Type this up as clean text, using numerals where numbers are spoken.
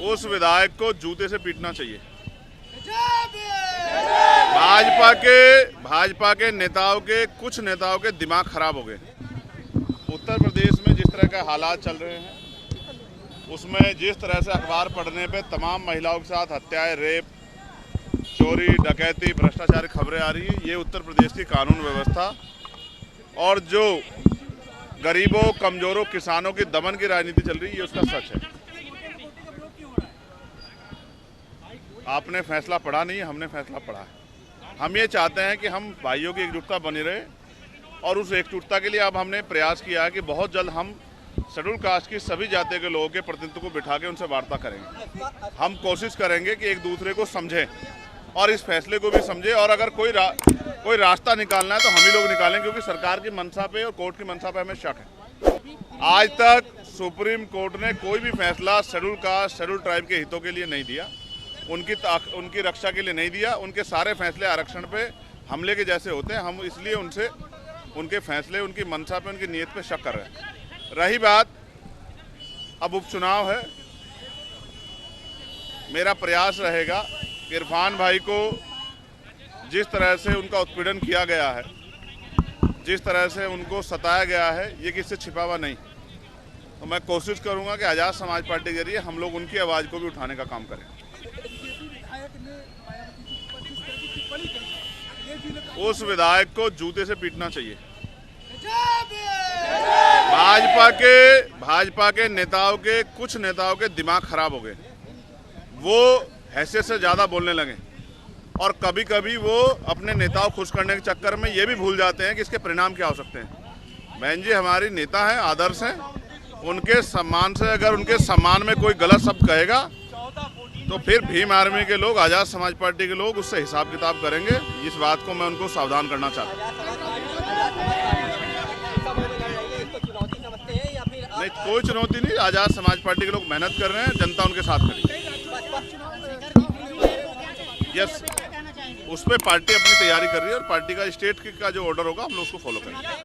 उस विधायक को जूते से पीटना चाहिए। भाजपा के नेताओं के कुछ नेताओं के दिमाग खराब हो गए। उत्तर प्रदेश में जिस तरह के हालात चल रहे हैं, उसमें जिस तरह से अखबार पढ़ने पे तमाम महिलाओं के साथ हत्याएं, रेप, चोरी, डकैती, भ्रष्टाचार की खबरें आ रही है, ये उत्तर प्रदेश की कानून व्यवस्था और जो गरीबों, कमजोरों, किसानों की दमन की राजनीति चल रही है, ये उसका सच है। आपने फैसला पढ़ा नहीं है, हमने फैसला पढ़ा है। हम ये चाहते हैं कि हम भाइयों की एकजुटता बनी रहे और उस एकजुटता के लिए अब हमने प्रयास किया है कि बहुत जल्द हम शेड्यूल कास्ट की सभी जातियों के लोगों के प्रतिनिधित्व को बिठा के उनसे वार्ता करेंगे। हम कोशिश करेंगे कि एक दूसरे को समझें और इस फैसले को भी समझें, और अगर कोई रास्ता निकालना है तो हम ही लोग निकालें, क्योंकि सरकार की मंशा पे और कोर्ट की मंशा पे हमें शक है। आज तक सुप्रीम कोर्ट ने कोई भी फैसला शेड्यूल कास्ट, शेड्यूल ट्राइब के हितों के लिए नहीं दिया, उनकी रक्षा के लिए नहीं दिया। उनके सारे फैसले आरक्षण पे हमले के जैसे होते हैं। हम इसलिए उनसे उनके फैसले, उनकी मंशा पे, उनकी नीयत पे शक कर रहे हैं। रही बात, अब उपचुनाव है, मेरा प्रयास रहेगा इरफान भाई को जिस तरह से उनका उत्पीड़न किया गया है, जिस तरह से उनको सताया गया है, ये किससे छिपा हुआ नहीं। तो मैं कोशिश करूंगा कि आज़ाद समाज पार्टी के जरिए हम लोग उनकी आवाज़ को भी उठाने का काम करें। उस विधायक को जूते से पीटना चाहिए। भाजपा के नेताओं के कुछ नेताओं के दिमाग खराब हो गए। वो हैसियत से ज़्यादा बोलने लगे और कभी कभी वो अपने नेताओं को खुश करने के चक्कर में ये भी भूल जाते हैं कि इसके परिणाम क्या हो सकते हैं। बहन जी हमारी नेता हैं, आदर्श हैं, उनके सम्मान से अगर उनके सम्मान में कोई गलत शब्द कहेगा तो फिर भीम आर्मी के लोग, आज़ाद समाज पार्टी के लोग उससे हिसाब किताब करेंगे। इस बात को मैं उनको सावधान करना चाहता हूँ। नहीं, कोई चुनौती नहीं। आज़ाद समाज पार्टी के लोग मेहनत कर रहे हैं, जनता उनके साथ खड़ी है। यस, उस पर पार्टी अपनी तैयारी कर रही है और पार्टी का स्टेट का जो ऑर्डर होगा हम लोग उसको फॉलो करेंगे।